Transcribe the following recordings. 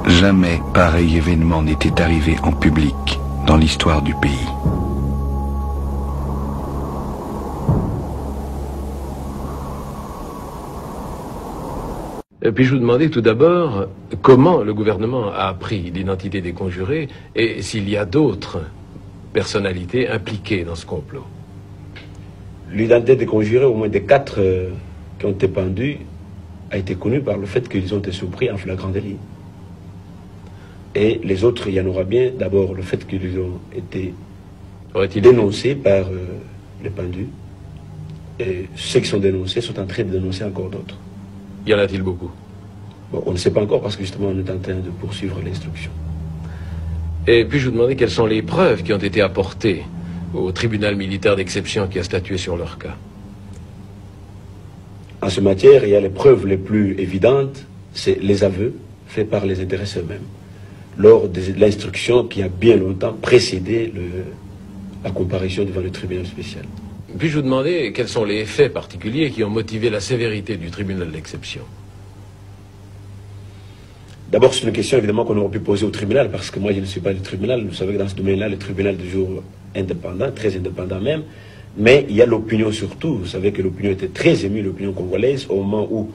Jamais pareil événement n'était arrivé en public dans l'histoire du pays. Puis-je vous demander tout d'abord comment le gouvernement a appris l'identité des conjurés et s'il y a d'autres personnalités impliquées dans ce complot? L'identité des conjurés, au moins des 4 qui ont été pendus, a été connue par le fait qu'ils ont été surpris en flagrant délit. Et les autres, il y en aura bien. D'abord, le fait qu'ils ont été dénoncés par les pendus. Et ceux qui sont dénoncés sont en train de dénoncer encore d'autres. Y en a-t-il beaucoup? Bon, on ne sait pas encore parce que justement on est en train de poursuivre l'instruction. Et puis-je vous demander quelles sont les preuves qui ont été apportées au tribunal militaire d'exception qui a statué sur leur cas? En ce matière, il y a les preuves les plus évidentes, c'est les aveux faits par les intéressés eux-mêmes, lors de l'instruction qui a bien longtemps précédé la comparution devant le tribunal spécial. Puis-je vous demander quels sont les faits particuliers qui ont motivé la sévérité du tribunal d'exception? D'abord, c'est une question évidemment qu'on aurait pu poser au tribunal, parce que moi je ne suis pas du tribunal. Vous savez que dans ce domaine-là, le tribunal est toujours indépendant, très indépendant même. Mais il y a l'opinion surtout. Vous savez que l'opinion était très émue, l'opinion congolaise, au moment où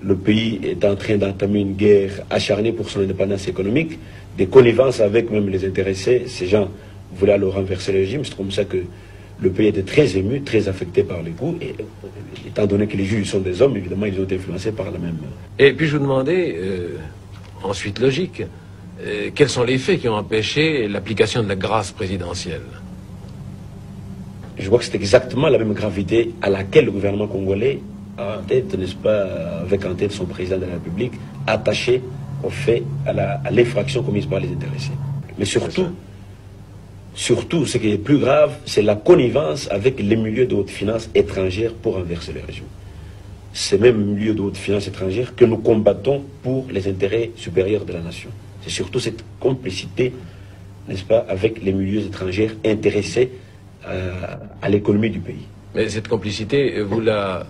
le pays est en train d'entamer une guerre acharnée pour son indépendance économique, des connivences avec même les intéressés. Ces gens voulaient alors renverser le régime. C'est comme ça que le pays était très ému, très affecté par les coups, et étant donné que les juges sont des hommes, évidemment, ils ont été influencés par la même... Et puis je vous demandais, ensuite logique, quels sont les faits qui ont empêché l'application de la grâce présidentielle? Je crois que c'est exactement la même gravité à laquelle le gouvernement congolais a en tête, n'est-ce pas, avec en tête son président de la République, attaché au fait, à l'infraction commise par les intéressés. Mais surtout, ce qui est plus grave, c'est la connivence avec les milieux de haute finance étrangères pour renverser le régime. Ces mêmes milieux de haute finance étrangères que nous combattons pour les intérêts supérieurs de la nation. C'est surtout cette complicité, n'est-ce pas, avec les milieux étrangers intéressés à l'économie du pays. Mais cette complicité, vous la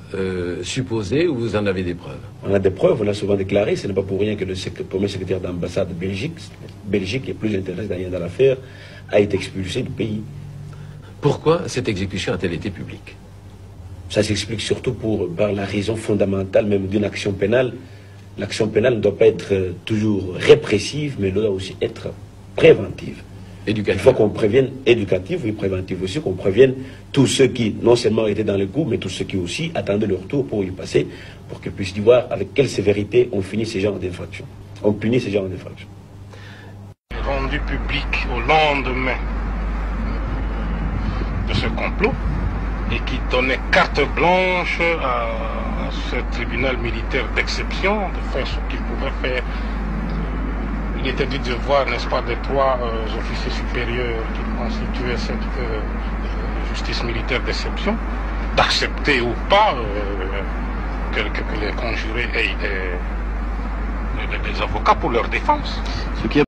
supposez ou vous en avez des preuves? On a des preuves, on l'a souvent déclaré. Ce n'est pas pour rien que le premier secrétaire d'ambassade de Belgique, qui est plus intéressé dans l'affaire, a été expulsé du pays. Pourquoi cette exécution a-t-elle été publique? Ça s'explique surtout par la raison fondamentale même d'une action pénale. L'action pénale ne doit pas être toujours répressive, mais elle doit aussi être préventive. Éducative. Il faut qu'on prévienne, éducative, oui, préventive aussi, qu'on prévienne tous ceux qui, non seulement étaient dans le coup, mais tous ceux qui aussi attendaient leur tour pour y passer, pour qu'ils puissent y voir avec quelle sévérité on finit ces genres d'infractions. On punit ces genres d'infractions. Rendu public au lendemain de ce complot et qui donnait carte blanche à ce tribunal militaire d'exception de faire ce qu'il pouvait faire. Il était du devoir, n'est-ce pas, des 3 officiers supérieurs qui constituaient cette justice militaire d'exception, d'accepter ou pas que les conjurés aient des avocats pour leur défense.